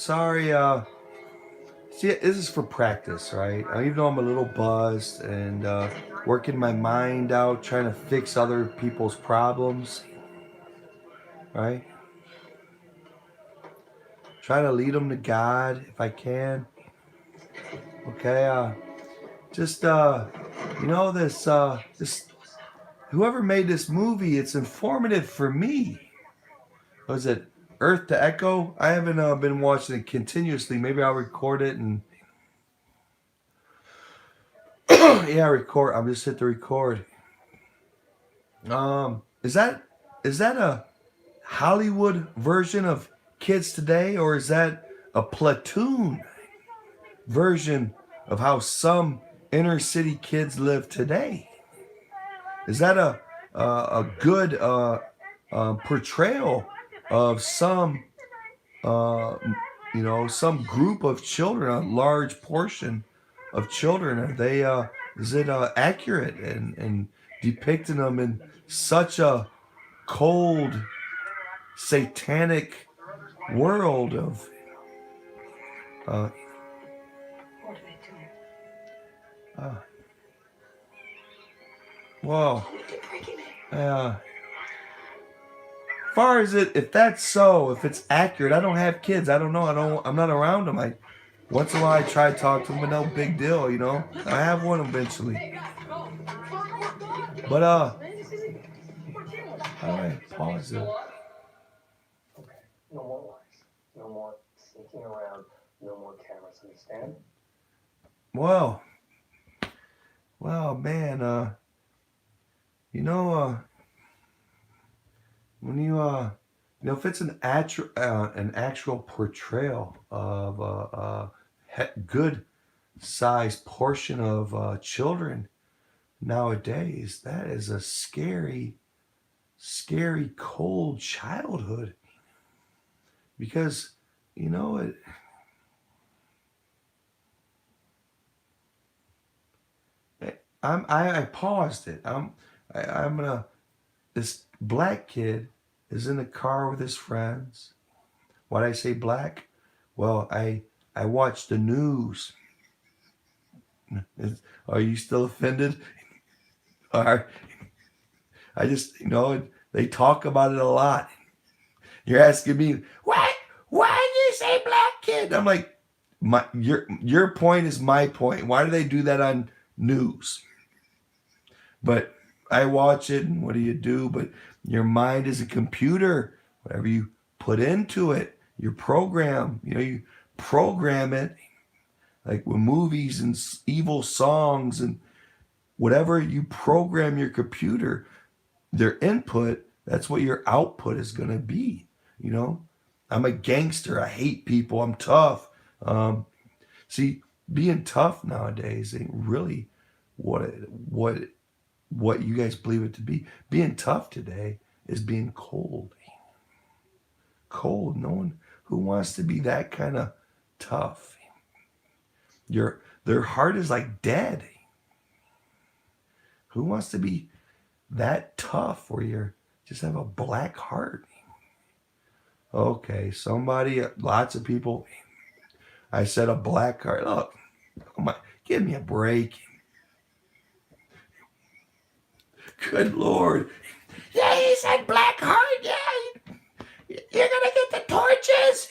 sorry. See, this is for practice, right? Even though I'm a little buzzed and working my mind out, trying to fix other people's problems, right? Trying to lead them to God if I can. Okay. Just this whoever made this movie, it's informative for me. Was it Earth to Echo? I haven't been watching it continuously. Maybe I'll record it and yeah, record. I'll just hit the record. Is that a Hollywood version of Kids Today, or is that a Platoon version of how some inner city kids live today? Is that a good portrayal of some uh, some group of children, a large portion of children? Are they is it accurate and depicting them in such a cold, satanic world of uh, uh, well, uh, far as it, if that's so, if it's accurate, I don't have kids. I don't know. I'm not around them. I once in a while I try to talk to them, but no big deal, you know. I have one eventually. But how do I pause it? Okay, no more lies, no more sneaking around, no more cameras. Understand? Well, man, you know, when if it's an actual portrayal of good sized portion of children nowadays, that is a scary, scary, cold childhood. Because I paused it. I'm gonna. This black kid is in the car with his friends. Why'd I say black? Well, I watched the news. Are you still offended? Or I just they talk about it a lot. You're asking me why? Why do you say black kid? I'm like, your point is my point. Why do they do that on news? But I watch it, and what do you do? But your mind is a computer. Whatever you put into it, your program, you program it, like with movies and evil songs and whatever you program your computer, their input, that's what your output is going to be. I'm a gangster. I hate people. I'm tough. See, being tough nowadays ain't really what you guys believe it to be. Being tough today is being cold. Cold. No one who wants to be that kind of tough. Their heart is like dead. Who wants to be that tough where you just have a black heart? Okay, lots of people. I said a black heart. Look, give me a break. Good Lord. Yeah, he said black heart. Yeah, you're gonna get the torches.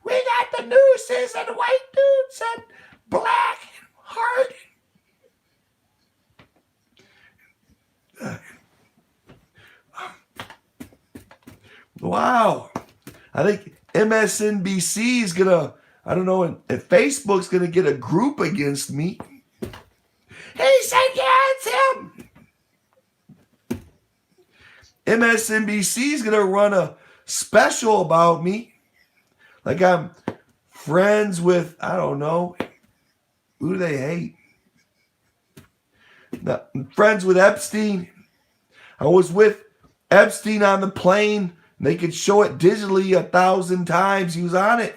We got the nooses and white dudes and black heart. Wow. I think MSNBC is gonna, I don't know, and Facebook's gonna get a group against me. He said, yeah, it's him. MSNBC is gonna run a special about me. Like I'm friends with, I don't know, who do they hate? I'm friends with Epstein. I was with Epstein on the plane. They could show it digitally 1,000 times. He was on it.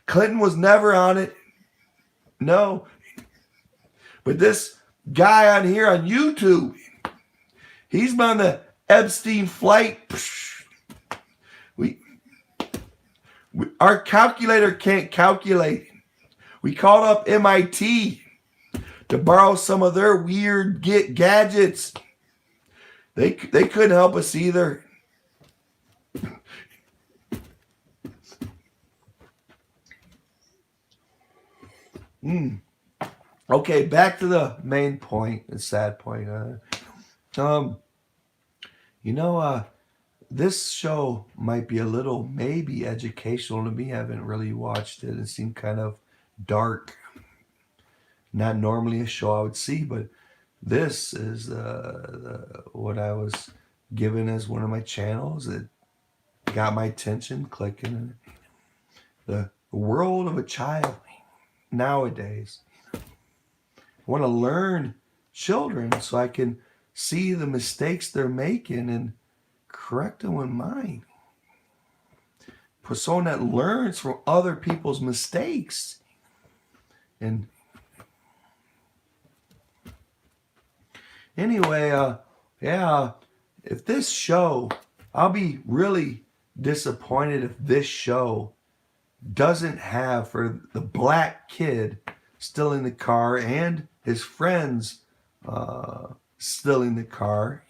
Clinton was never on it. No. But this guy on here on YouTube, he's been on the Epstein flight. Our calculator can't calculate. We called up MIT to borrow some of their weird gadgets. They couldn't help us either. Okay, back to the main point, the sad point. This show might be a little maybe educational to me. I haven't really watched it. It seemed kind of dark. Not normally a show I would see, but this is what I was given as one of my channels. It got my attention, clicking. The world of a child nowadays. I want to learn children so I can see the mistakes they're making and correct them with mine. For someone that learns from other people's mistakes. And anyway, if this show, I'll be really disappointed if this show doesn't have, for the black kid still in the car and his friends still in the car.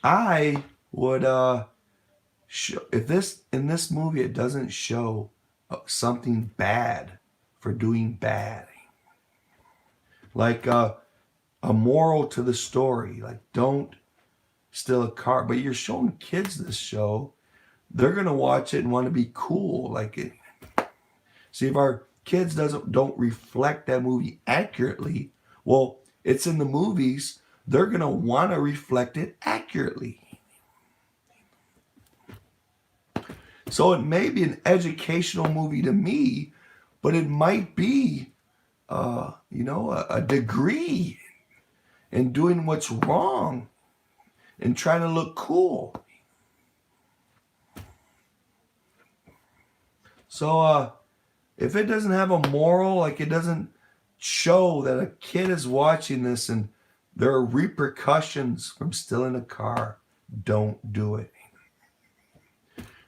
I would if this in this movie it doesn't show something bad for doing bad, like a moral to the story, like don't steal a car. But you're showing kids this show, they're gonna watch it and want to be cool. Like it. See, if our kids don't reflect that movie accurately, well, it's in the movies. They're going to want to reflect it accurately. So it may be an educational movie to me, but it might be, a degree in doing what's wrong and trying to look cool. So if it doesn't have a moral, like it doesn't show that a kid is watching this and there are repercussions from stealing a car, don't do it.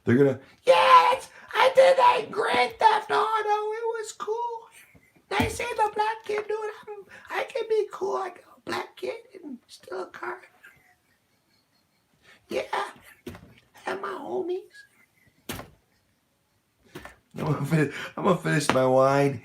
They're going to, yes, I did that in Grand Theft Auto. It was cool. They say the black kid do it. I can be cool like a black kid and steal a car. Yeah, and my homies. I'm gonna finish my wine.